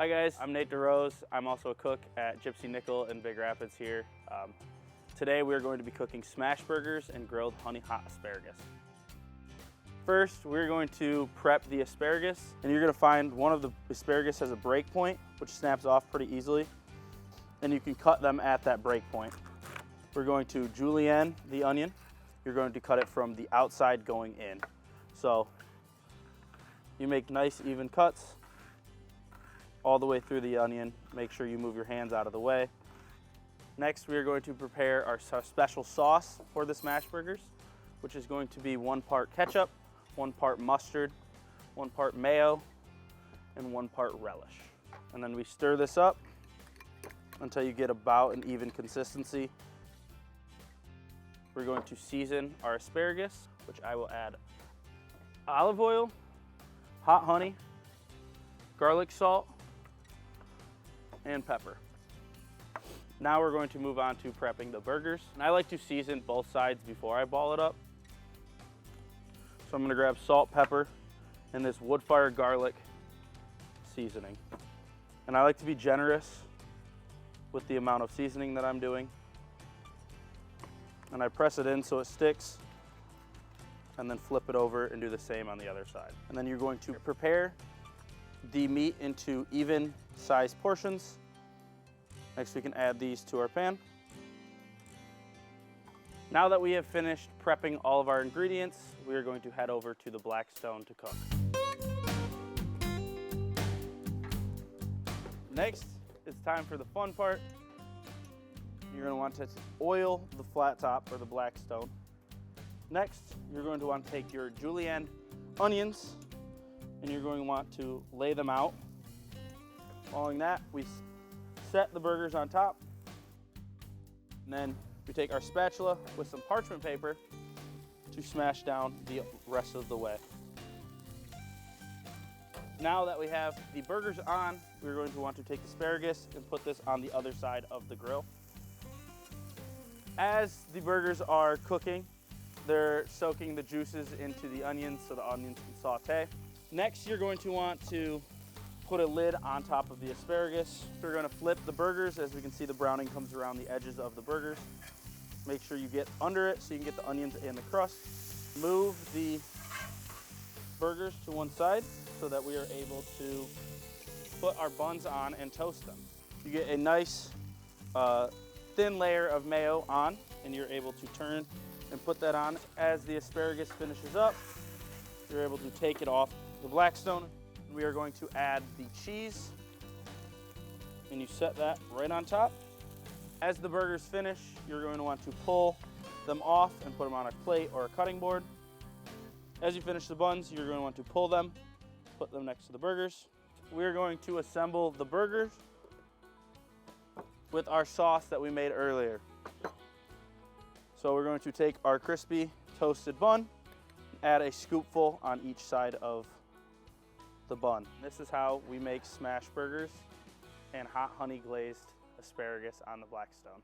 Hi guys, I'm Nate DeRose. I'm also a cook at Gypsy Nickel in Big Rapids here. Today we're going to be cooking smash burgers and grilled honey hot asparagus. First, we're going to prep the asparagus, and you're going to find one of the asparagus has a break point, which snaps off pretty easily, and you can cut them at that break point. We're going to julienne the onion. You're going to cut it from the outside going in. So you make nice even cuts all the way through the onion. Make sure you move your hands out of the way. Next, we are going to prepare our special sauce for the smash burgers, which is going to be 1 part ketchup, 1 part mustard, 1 part mayo, and 1 part relish. And then we stir this up until you get about an even consistency. We're going to season our asparagus, which I will add olive oil, hot honey, garlic salt, and pepper. Now we're going to move on to prepping the burgers. And I like to season both sides before I ball it up. So I'm gonna grab salt, pepper, and this wood fire garlic seasoning. And I like to be generous with the amount of seasoning that I'm doing. And I press it in so it sticks, and then flip it over and do the same on the other side. And then you're going to prepare the meat into even sized portions. Next, we can add these to our pan. Now that we have finished prepping all of our ingredients, we are going to head over to the Blackstone to cook. Next, it's time for the fun part. You're going to want to oil the flat top or the Blackstone. Next, you're going to want to take your julienne onions and you're going to want to lay them out. Following that, we set the burgers on top. And then we take our spatula with some parchment paper to smash down the rest of the way. Now that we have the burgers on, we're going to want to take asparagus and put this on the other side of the grill. As the burgers are cooking, they're soaking the juices into the onions so the onions can saute. Next, you're going to want to put a lid on top of the asparagus. We're going to flip the burgers. As we can see, the browning comes around the edges of the burgers. Make sure you get under it so you can get the onions and the crust. Move the burgers to one side so that we are able to put our buns on and toast them. You get a nice thin layer of mayo on, and you're able to turn and put that on. As the asparagus finishes up, you're able to take it off the Blackstone. We are going to add the cheese, and you set that right on top. As the burgers finish, you're going to want to pull them off and put them on a plate or a cutting board. As you finish the buns, you're going to want to pull them, put them next to the burgers. We're going to assemble the burgers with our sauce that we made earlier. So we're going to take our crispy toasted bun, add a scoopful on each side of the bun. This is how we make smash burgers and hot honey glazed asparagus on the Blackstone.